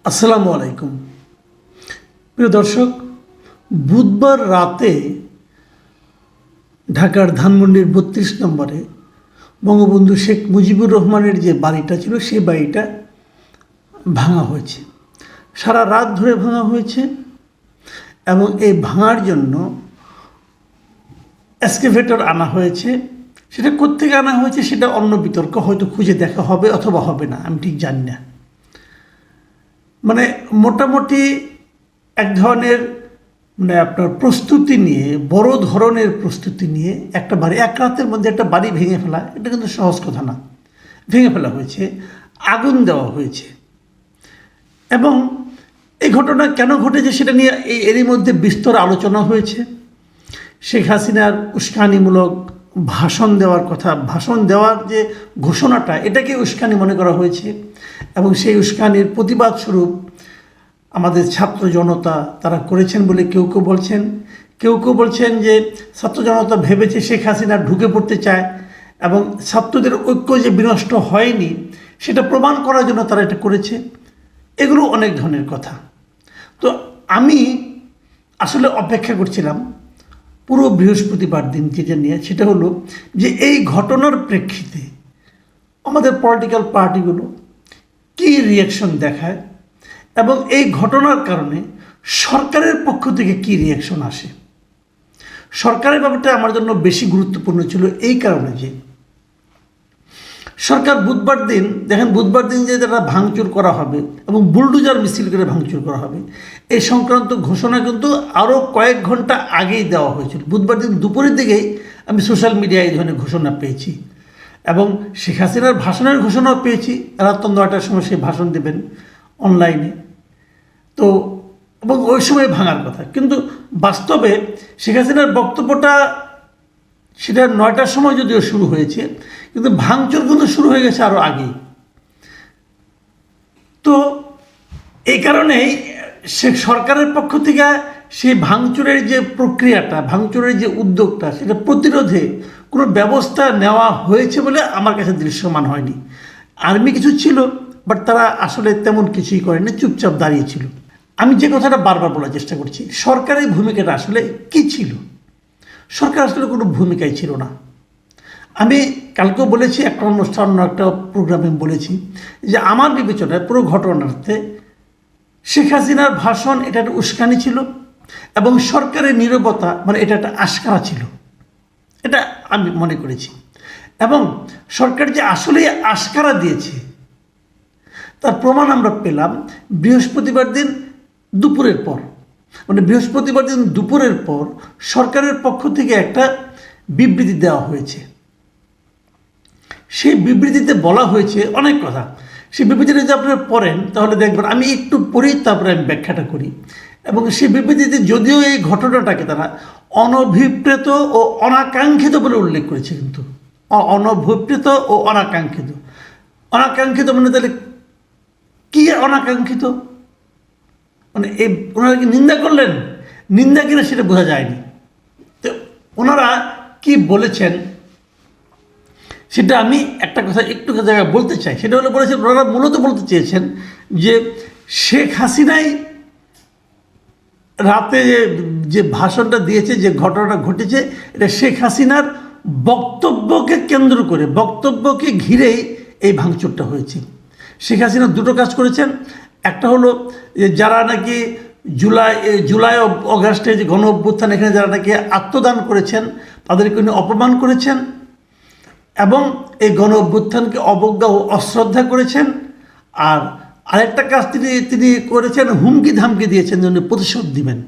আসসালামু আলাইকুম। প্রিয় দর্শক, বুধবার রাতে ঢাকার ধানমন্ডির ৩২ নম্বরে বঙ্গবন্ধু শেখ মুজিবুর রহমানের যে বাড়িটা ছিল সেই বাড়িটা ভাঙা হয়েছে। সারা রাত ধরে ভাঙা হয়েছে এবং এই ভাঙার জন্য এক্সকেভেটর আনা হয়েছে। সেটা কোত্থেকে আনা হয়েছে সেটা অন্য বিতর্ক, হয়তো খুঁজে দেখা হবে অথবা হবে না, আমি ঠিক জানি না। মানে মোটামুটি এক ধরনের আপনার প্রস্তুতি নিয়ে, বড় ধরনের প্রস্তুতি নিয়ে একটা বাড়ি, এক রাতের মধ্যে একটা বাড়ি ভেঙে ফেলা, এটা কিন্তু সহজ কথা না। ভেঙে ফেলা হয়েছে, আগুন দেওয়া হয়েছে এবং এই ঘটনা কেন ঘটেছে সেটা নিয়ে এরই মধ্যে বিস্তর আলোচনা হয়েছে। শেখ হাসিনার উস্কানিমূলক ভাষণ দেওয়ার কথা, ভাষণ দেওয়ার যে ঘোষণাটা, এটাকে উস্কানি মনে করা হয়েছে এবং সেই উস্কানির প্রতিবাদ স্বরূপ আমাদের ছাত্র জনতা তারা করেছেন বলে কেউ কেউ বলছেন। কেউ কেউ বলছেন যে ছাত্র জনতা ভেবেছে শেখ হাসিনা ঢুকে পড়তে চায় এবং ছাত্রদের ঐক্য যে বিনষ্ট হয়নি সেটা প্রমাণ করার জন্য তারা এটা করেছে। এগুলো অনেক ধরনের কথা। তো আমি আসলে অপেক্ষা করছিলাম পুরো বৃহস্পতিবার দিন যেটা নিয়ে, সেটা হলো যে এই ঘটনার প্রেক্ষিতে আমাদের পলিটিক্যাল পার্টিগুলো কী রিয়াকশন দেখায় এবং এই ঘটনার কারণে সরকারের পক্ষ থেকে কী রিয়াকশন আসে। সরকারের ব্যাপারটা আমার জন্য বেশি গুরুত্বপূর্ণ ছিল এই কারণে যে সরকার বুধবার দিন, দেখেন বুধবার দিন যে তারা ভাঙচুর করা হবে এবং বুলডোজার মিছিল করে ভাঙচুর করা হবে, এই সংক্রান্ত ঘোষণা কিন্তু আরও কয়েক ঘন্টা আগেই দেওয়া হয়েছিল। বুধবার দিন দুপুরের দিকেই আমি সোশ্যাল মিডিয়ায় এই ধরনের ঘোষণা পেয়েছি এবং শেখ হাসিনার ভাষণের ঘোষণাও পেয়েছি। রাত ৯টার সময় সে ভাষণ দেবেন অনলাইনে। তো এবং ওই সময় ভাঙার কথা, কিন্তু বাস্তবে শেখ হাসিনার বক্তব্যটা সেটা ৯টার সময় যদিও শুরু হয়েছে, কিন্তু ভাঙচুর কিন্তু শুরু হয়ে গেছে আরও আগেই। তো এই কারণেই সরকারের পক্ষ থেকে সেই ভাঙচুরের যে প্রক্রিয়াটা, ভাঙচুরের যে উদ্যোগটা, সেটা প্রতিরোধে কোনো ব্যবস্থা নেওয়া হয়েছে বলে আমার কাছে দৃশ্যমান হয়নি। আর্মি কিছু ছিল, বাট তারা আসলে তেমন কিছুই করেনি, চুপচাপ দাঁড়িয়েছিল। আমি যে কথাটা বারবার বলার চেষ্টা করছি, সরকারের ভূমিকাটা আসলে কী ছিল? সরকার আসলে কোনো ভূমিকাই ছিল না। আমি কালকেও বলেছি, একটা অনুষ্ঠান একটা প্রোগ্রামে বলেছি যে আমার বিবেচনায় পুরো ঘটনার্থে শেখ হাসিনার ভাষণ এটা একটা উস্কানি ছিল এবং সরকারের নীরবতা এটা একটা আশকারা ছিল, এটা আমি মনে করেছি। এবং সরকার যে আসলে আশকারা দিয়েছে তার প্রমাণ আমরা পেলাম বৃহস্পতিবার দিন দুপুরের পর। বৃহস্পতিবার দিন দুপুরের পর সরকারের পক্ষ থেকে একটা বিবৃতি দেওয়া হয়েছে। সেই বিবৃতিতে বলা হয়েছে অনেক কথা। সেই বিবৃতিটা যদি আপনারা পড়েন তাহলে দেখবেন, আমি একটু পড়েই তারপরে আমি ব্যাখ্যাটা করি। এবং সেই বিবৃতিতে যদিও এই ঘটনাটাকে তারা অনভিপ্রেত ও অনাকাঙ্ক্ষিত বলে উল্লেখ করেছে, কিন্তু অনভিপ্রেত ও অনাকাঙ্ক্ষিত। অনাকাঙ্ক্ষিত তাহলে কী অনাকাঙ্ক্ষিত? এই ওনারা কি নিন্দা করলেন? নিন্দা কিনা সেটা বোঝা যায়নি। তো ওনারা কি বলেছেন সেটা আমি একটা কথা একটু জায়গায় বলতে চাই। সেটা হলো বলেছেন, ওনারা মূলত বলতে চেয়েছেন যে শেখ হাসিনাই রাতে যে ভাষণটা দিয়েছে, যে ঘটনাটা ঘটেছে, এটা শেখ হাসিনার বক্তব্যকে কেন্দ্র করে, বক্তব্যকে ঘিরেই এই ভাঙচুরটা হয়েছে। শেখ হাসিনা দুটো কাজ করেছেন। একটা হলো যে যারা নাকি জুলাই অগাস্টে যে গণ অভ্যুত্থান, এখানে যারা নাকি আত্মদান করেছেন তাদেরকে উনি অপমান করেছেন এবং এই গণ অভ্যুত্থানকে অবজ্ঞা ও অশ্রদ্ধা করেছেন। আর আরেকটা কাজ তিনি করেছেন, হুমকি ধামকি দিয়েছেন যে উনি প্রতিশোধ দিবেন।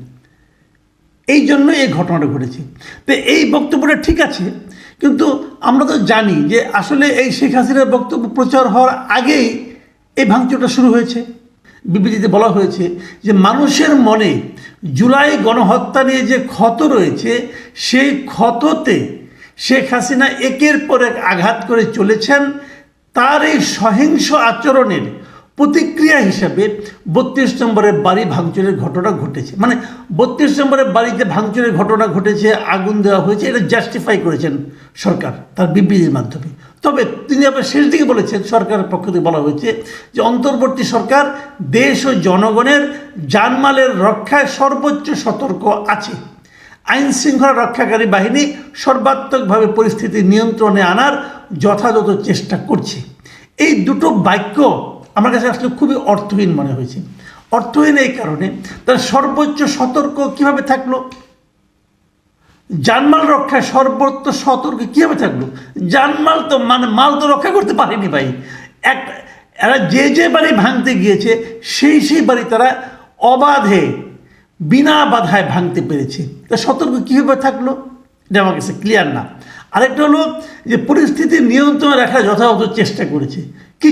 এই জন্য এই ঘটনাটা ঘটেছে। তো এই বক্তব্যটা ঠিক আছে, কিন্তু আমরা তো জানি যে আসলে এই শেখ হাসিনার বক্তব্য প্রচার হওয়ার আগেই এই ভাঙচুরটা শুরু হয়েছে। বিবৃতিতে বলা হয়েছে যে মানুষের মনে জুলাই গণহত্যা নিয়ে যে ক্ষত রয়েছে, সেই ক্ষততে শেখ হাসিনা একের পর এক আঘাত করে চলেছেন। তার এই সহিংস আচরণের প্রতিক্রিয়া হিসাবে ৩২ নম্বরের বাড়ি ভাঙচুরের ঘটনা ঘটেছে। ৩২ নম্বরের বাড়িতে ভাঙচুরের ঘটনা ঘটেছে, আগুন দেওয়া হয়েছে, এটা জাস্টিফাই করেছেন সরকার তার বিবৃতির মাধ্যমে। তবে তিনি আবার শেষ দিকে বলেছেন, সরকারের পক্ষ থেকে বলা হয়েছে যে অন্তর্বর্তী সরকার দেশ ও জনগণের জানমালের রক্ষায় সর্বোচ্চ সতর্ক আছে। আইন শৃঙ্খলা রক্ষাকারী বাহিনী সর্বাত্মকভাবে পরিস্থিতি নিয়ন্ত্রণে আনার যথাযথ চেষ্টা করছে। এই দুটো বাক্য আমার কাছে আসলে খুবই অর্থহীন মনে হয়েছে। অর্থহীন এই কারণে, তার সর্বোচ্চ সতর্ক কিভাবে থাকলো? জানমাল রক্ষায় সর্বোচ্চ সতর্ক কীভাবে থাকলো? জানমাল তো মাল তো রক্ষা করতে পারেনি ভাই। এরা যে বাড়ি ভাঙতে গিয়েছে সেই বাড়ি তারা অবাধে বিনা বাধায় ভাঙতে পেরেছে। তা সতর্ক কীভাবে থাকলো এটা আমার কাছে ক্লিয়ার না। আরেকটা হলো যে পরিস্থিতি নিয়ন্ত্রণে রাখার যথাযথ চেষ্টা করেছে। কী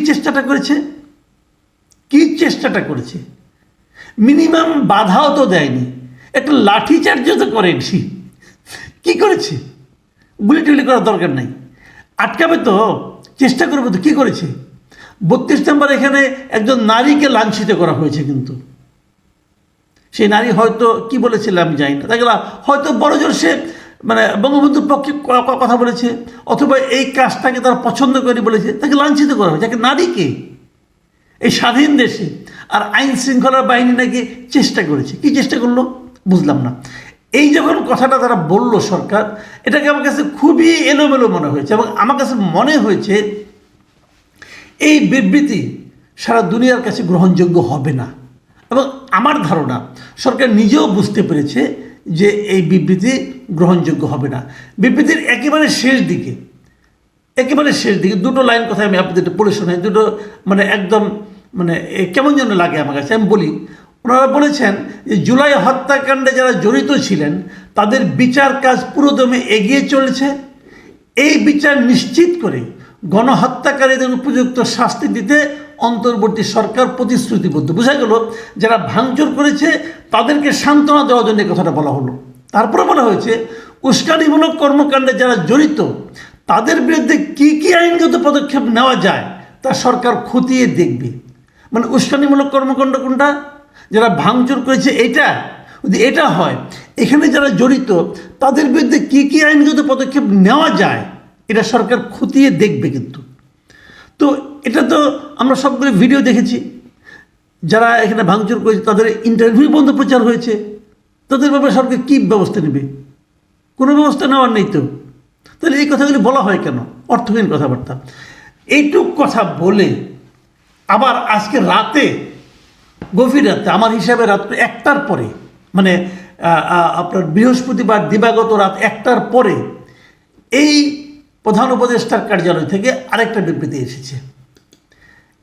চেষ্টাটা করেছে? মিনিমাম বাধাও তো দেয়নি, একটা লাঠিচার্জও তো করেনি। কী করেছে? গুলি টুলি করার দরকার নাই, আটকাবে তো, চেষ্টা করবে তো। কী করেছে? 32 নম্বর এখানে একজন নারীকে লাঞ্ছিত করা হয়েছে, কিন্তু সেই নারী হয়তো কি বলেছিল আমি জানি না, তাকে হয়তো বড়জোর সে বঙ্গবন্ধুর পক্ষে কথা বলেছে, অথবা এই কাজটাকে তারা পছন্দ করে বলেছে, তাকে লাঞ্ছিত করা হয়েছে। তাকে নারীকে এই স্বাধীন দেশে, আর আইন শৃঙ্খলার বাহিনী নাকি চেষ্টা করেছে। কি চেষ্টা করলো বুঝলাম না। এই যখন কথাটা তারা বলল সরকার, এটাকে আমার কাছে খুবই এলোমেলো মনে হয়েছে, এবং আমার কাছে মনে হয়েছে এই বিবৃতি সারা দুনিয়ার কাছে গ্রহণযোগ্য হবে না। এবং আমার ধারণা সরকার নিজেও বুঝতে পেরেছে যে এই বিবৃতি গ্রহণযোগ্য হবে না। বিবৃতির একেবারে শেষ দিকে দুটো লাইন কথা আমি আপনাদের পড়ে শোনাই। দুটো একদম কেমন যেন লাগে আমার কাছে। আমি বলি, ওনারা বলেছেন যে জুলাই হত্যাকাণ্ডে যারা জড়িত ছিলেন তাদের বিচার কাজ পুরোদমে এগিয়ে চলেছে। এই বিচার নিশ্চিত করে গণহত্যাকারীদের উপযুক্ত শাস্তি দিতে অন্তর্বর্তী সরকার প্রতিশ্রুতিবদ্ধ। বোঝা গেল যারা ভাঙচুর করেছে তাদেরকে সান্ত্বনা দেওয়ার জন্য কথাটা বলা হলো। তারপরে বলা হয়েছে উস্কানিমূলক কর্মকাণ্ডে যারা জড়িত তাদের বিরুদ্ধে কি আইনগত পদক্ষেপ নেওয়া যায় তা সরকার খতিয়ে দেখবে। উস্কানিমূলক কর্মকাণ্ড কোনটা? যারা ভাঙচুর করেছে এটা, যদি এটা হয়, এখানে যারা জড়িত তাদের বিরুদ্ধে কি আইনগত পদক্ষেপ নেওয়া যায় এটা সরকার খতিয়ে দেখবে। কিন্তু তো এটা তো আমরা সবগুলো ভিডিও দেখেছি, যারা এখানে ভাঙচুর করেছে তাদের ইন্টারভিউ বন্ধ প্রচার হয়েছে। তাদের ব্যাপারে সরকার কী ব্যবস্থা নেবে? কোনো ব্যবস্থা নেওয়ার নেই তো। তাহলে এই কথাগুলি বলা হয় কেন? অর্থহীন কথাবার্তা। এইটুক কথা বলে আবার আজকে রাতে, গভীর রাতে, আমার হিসাবে রাত 1টার পরে, আপনার বৃহস্পতিবার দিবাগত রাত 1টার পরে এই প্রধান উপদেষ্টার কার্যালয় থেকে আরেকটা বিবৃতি এসেছে,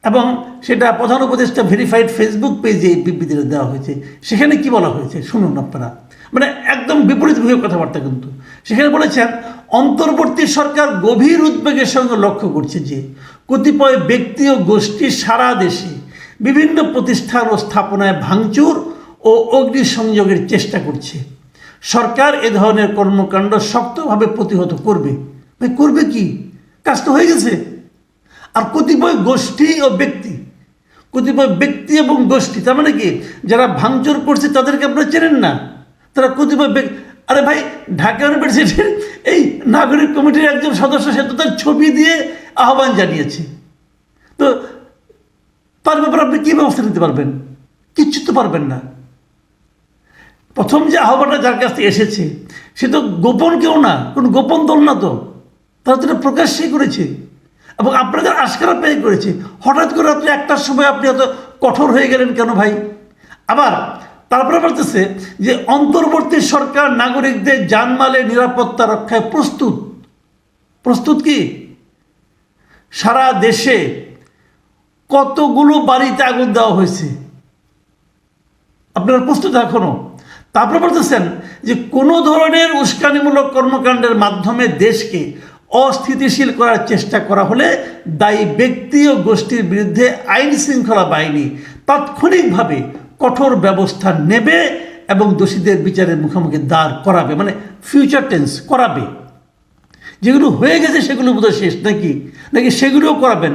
এবং সেটা প্রধান উপদেষ্টা ভেরিফাইড ফেসবুক পেজে এই বিবৃতিটা দেওয়া হয়েছে। সেখানে কি বলা হয়েছে শুনুন আপনারা, একদম বিপরীতভাবে কথাবার্তা। কিন্তু সেখানে বলেছেন অন্তর্বর্তী সরকার গভীর উদ্বেগের সঙ্গে লক্ষ্য করছে যে কতিপয় ব্যক্তি ও গোষ্ঠী সারা দেশে বিভিন্ন প্রতিষ্ঠান ও স্থাপনায় ভাঙচুর ও অগ্নিসংযোগের চেষ্টা করছে। সরকার এ ধরনের কর্মকাণ্ড শক্তভাবে প্রতিহত করবে। করবে কি? কাজ তো হয়ে গেছে। আর কতিপয় ব্যক্তি এবং গোষ্ঠী, তার মানে কি, যারা ভাঙচুর করছে তাদেরকে আপনারা চেনেন না। তারা কতিপয় আরে ভাই, ঢাকা ইউনিভার্সিটির এই নাগরিক কমিটির একজন সদস্য, সে তো তার ছবি দিয়ে আহ্বান জানিয়েছে। তো তার ব্যাপারে আপনি কী ব্যবস্থা নিতে পারবেন? কিচ্ছু তো পারবেন না। প্রথম যে আহ্বানটা যার কাছ থেকে এসেছে সে তো গোপন কেউ না, কোনো গোপন দল না, তো তারা তো এটা প্রকাশ্যই করেছে, এবং আপনাদের আশকারা পেয়ে করেছে। হঠাৎ করে রাত্রে 1টার সময় আপনি এত কঠোর হয়ে গেলেন কেন ভাই? আবার তারপরে বলতেছে যে অন্তর্বর্তী সরকার নাগরিকদের জানমালের নিরাপত্তা রক্ষায় প্রস্তুত কি? সারা দেশে কতগুলো বাড়িতে আগুন দেওয়া হয়েছে, আপনারা প্রস্তুত এখনো? তারপরে বলতেছেন যে কোনো ধরনের উস্কানিমূলক কর্মকাণ্ডের মাধ্যমে দেশকে অস্থিতিশীল করার চেষ্টা করা হলে দায়ী ব্যক্তি ও গোষ্ঠীর বিরুদ্ধে আইন শৃঙ্খলা বাহিনী তাৎক্ষণিকভাবে কঠোর ব্যবস্থা নেবে এবং দোষীদের বিচারের মুখোমুখি দাঁড় করাবে। ফিউচার টেন্স, করাবে। যেগুলো হয়ে গেছে সেগুলো বোধহয় শেষ, নাকি সেগুলোও করাবেন।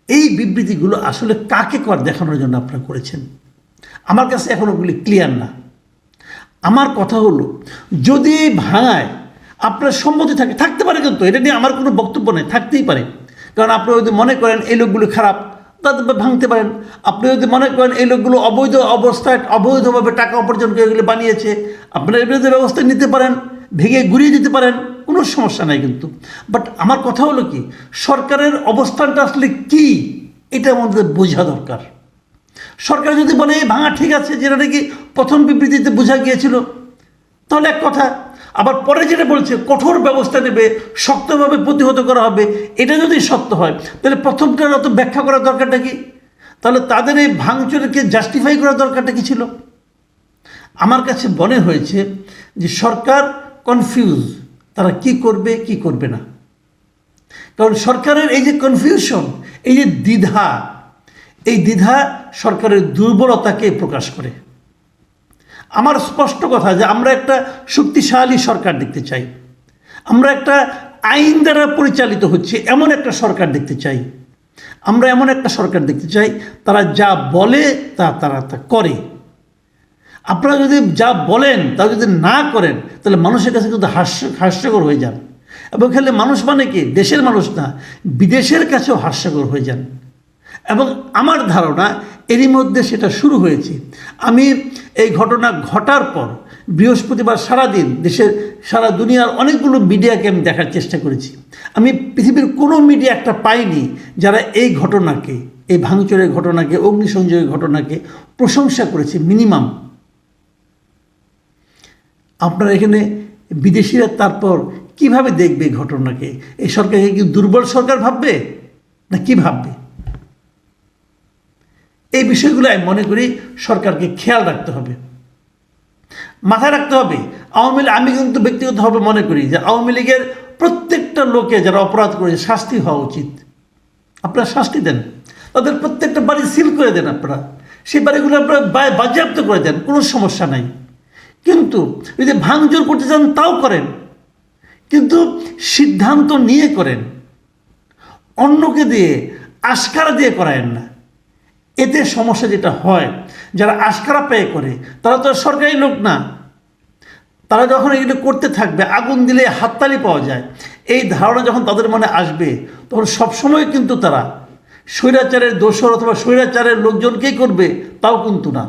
এই বিবৃতিগুলো আসলে কাকে দেখানোর জন্য আপনারা করেছেন? আমার কাছে এখন ওগুলি ক্লিয়ার না। আমার কথা হলো, যদি ভাঙায় আপনার সম্মতি থাকতে পারে, কিন্তু এটা নিয়ে আমার কোনো বক্তব্য নেই, থাকতেই পারে। কারণ আপনি যদি মনে করেন এই লোকগুলো খারাপ, তাদের ভাঙতে পারেন। আপনি যদি মনে করেন এই লোকগুলো অবৈধ অবস্থায় অবৈধভাবে টাকা উপার্জন করে এগুলো বানিয়েছে, আপনারা এর বিরুদ্ধে ব্যবস্থা নিতে পারেন, ভেঙে গুড়িয়ে দিতে পারেন, কোনো সমস্যা নাই কিন্তু। বাট আমার কথা হলো কি, সরকারের অবস্থানটা আসলে কি, এটা আমাদের বোঝা দরকার। সরকার যদি বলে এই ভাঙা ঠিক আছে, যেটা নাকি প্রথম বিবৃতিতে বোঝা গিয়েছিল, তাহলে এক কথা। আবার পরে যেটা বলছে কঠোর ব্যবস্থা নেবে, শক্তভাবে প্রতিহত করা হবে, এটা যদি সত্য হয়, তাহলে প্রথমটার অত ব্যাখ্যা করার দরকারটা কি? তাহলে তাদের এই ভাঙচুরকে জাস্টিফাই করার দরকারটা কি ছিল? আমার কাছে মনে হয়েছে যে সরকার কনফিউজ, তারা কি করবে কি করবে না। কারণ সরকারের এই যে কনফিউশন, এই যে দ্বিধা, এই দ্বিধা সরকারের দুর্বলতাকে প্রকাশ করে। আমার স্পষ্ট কথা যে আমরা একটা শক্তিশালী সরকার দেখতে চাই, আমরা একটা আইন দ্বারা পরিচালিত হচ্ছে এমন একটা সরকার দেখতে চাই, আমরা এমন একটা সরকার দেখতে চাই তারা যা বলে তারা তা করে। আপনারা যদি যা বলেন তা যদি না করেন, তাহলে মানুষের কাছে কিন্তু হাস্যকর হয়ে যান। এবং খেলে মানুষ মানে কি, দেশের মানুষ না, বিদেশের কাছেও হাস্যকর হয়ে যান। এবং আমার ধারণা এরই মধ্যে সেটা শুরু হয়েছে। আমি এই ঘটনা ঘটার পর বৃহস্পতিবার সারাদিন সারা দুনিয়ার অনেকগুলো মিডিয়াকে আমি দেখার চেষ্টা করেছি। আমি পৃথিবীর কোনো মিডিয়া একটা পাইনি যারা এই ঘটনাকে, এই ভাঙচুরের ঘটনাকে, অগ্নিসংযোগের ঘটনাকে প্রশংসা করেছে মিনিমাম। আপনার এখানে বিদেশিরা তারপর কিভাবে দেখবে ঘটনাকে? এই সরকারকে কি দুর্বল সরকার ভাববে না কি ভাববে? এই বিষয়গুলো আমি মনে করি সরকারকে খেয়াল রাখতে হবে, মাথায় রাখতে হবে। আমি কিন্তু ব্যক্তিগতভাবে মনে করি যে আওয়ামী লীগের প্রত্যেকটা লোকে যারা অপরাধ করেছে শাস্তি হওয়া উচিত। আপনারা শাস্তি দেন, তাদের প্রত্যেকটা বাড়ি সিল করে দেন, আপনারা সেই বাড়িগুলো আপনারা বাজেয়াপ্ত করে দেন, কোনো সমস্যা নাই। কিন্তু যদি ভাঙচুর করতে চান তাও করেন, কিন্তু সিদ্ধান্ত নিয়ে করেন, অন্যকে দিয়ে আশকারা দিয়ে করায়েন না। এতে সমস্যা যেটা হয়, যারা আশকারা পেয়ে করে তারা তো সরকারি লোক না, তারা যখন এগুলো করতে থাকবে, আগুন দিলে হাততালি পাওয়া যায়, এই ধারণা যখন তাদের মনে আসবে, তখন সবসময় কিন্তু তারা স্বৈরাচারের দোসর অথবা স্বৈরাচারের লোকজনকেই করবে, তাও কিন্তু না,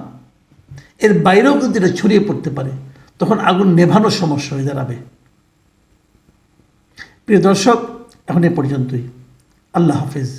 এর বাইরেও কিন্তু এটা ছড়িয়ে পড়তে পারে, তখন আগুন নেভানোর সমস্যা হয়ে দাঁড়াবে। প্রিয় দর্শক, এখন এ পর্যন্তই। আল্লাহ হাফেজ।